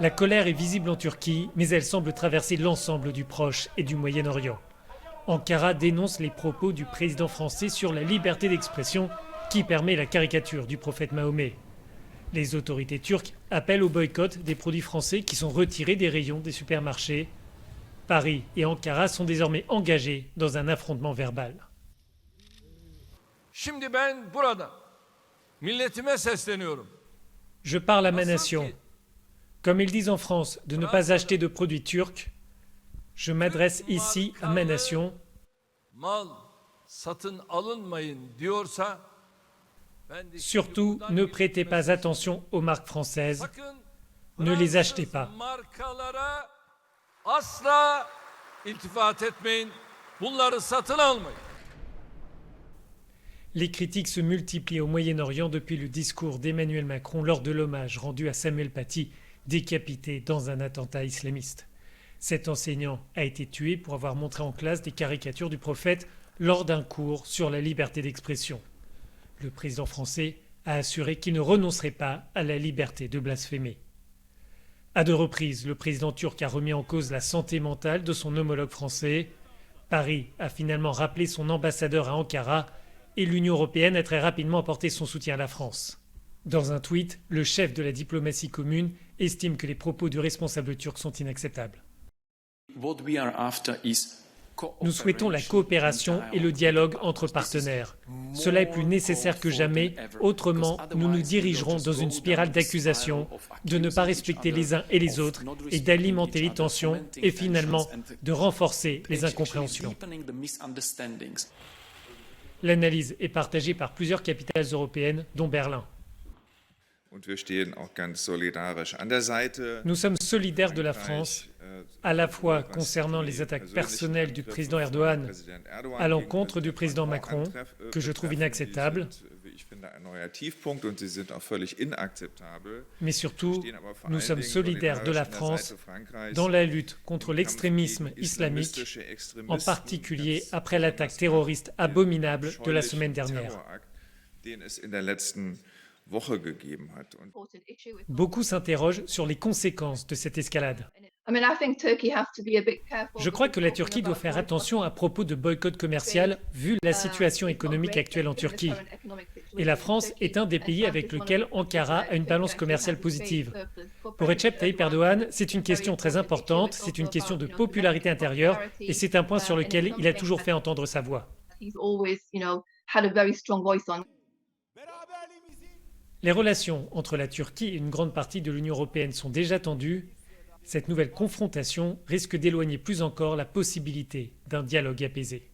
La colère est visible en Turquie, mais elle semble traverser l'ensemble du Proche et du Moyen-Orient. Ankara dénonce les propos du président français sur la liberté d'expression qui permet la caricature du prophète Mahomet. Les autorités turques appellent au boycott des produits français qui sont retirés des rayons des supermarchés. Paris et Ankara sont désormais engagés dans un affrontement verbal. Şimdi ben burada milletime sesleniyorum. Je parle à ma nation. Comme ils disent en France de ne pas acheter de produits turcs, je m'adresse ici à ma nation. Mal satın alınmayın diyorsa Surtout, ne prêtez pas attention aux marques françaises. sakın Ne les achetez pas. markalara asla iltifat etmeyin. Bunları satın almayın. Les critiques se multiplient au Moyen-Orient depuis le discours d'Emmanuel Macron lors de l'hommage rendu à Samuel Paty, décapité dans un attentat islamiste. Cet enseignant a été tué pour avoir montré en classe des caricatures du prophète lors d'un cours sur la liberté d'expression. Le président français a assuré qu'il ne renoncerait pas à la liberté de blasphémer. À deux reprises, le président turc a remis en cause la santé mentale de son homologue français. Paris a finalement rappelé son ambassadeur à Ankara et l'Union européenne a très rapidement apporté son soutien à la France. Dans un tweet, le chef de la diplomatie commune estime que les propos du responsable turc sont inacceptables. Nous souhaitons la coopération et le dialogue entre partenaires. Cela est plus nécessaire que jamais, autrement nous nous dirigerons dans une spirale d'accusations, de ne pas respecter les uns et les autres et d'alimenter les tensions et finalement de renforcer les incompréhensions. L'analyse est partagée par plusieurs capitales européennes, dont Berlin. Nous sommes solidaires de la France, à la fois concernant les attaques personnelles du président Erdogan à l'encontre du président Macron, que je trouve inacceptables, mais surtout, nous sommes solidaires de la France dans la lutte contre l'extrémisme islamique, en particulier après l'attaque terroriste abominable de la semaine dernière. Beaucoup s'interrogent sur les conséquences de cette escalade. Je crois que la Turquie doit faire attention à propos de boycott commercial vu la situation économique actuelle en Turquie. Et la France est un des pays avec lequel Ankara a une balance commerciale positive. Pour Recep Tayyip Erdogan, c'est une question très importante, c'est une question de popularité intérieure et c'est un point sur lequel il a toujours fait entendre sa voix. Les relations entre la Turquie et une grande partie de l'Union européenne sont déjà tendues. Cette nouvelle confrontation risque d'éloigner plus encore la possibilité d'un dialogue apaisé.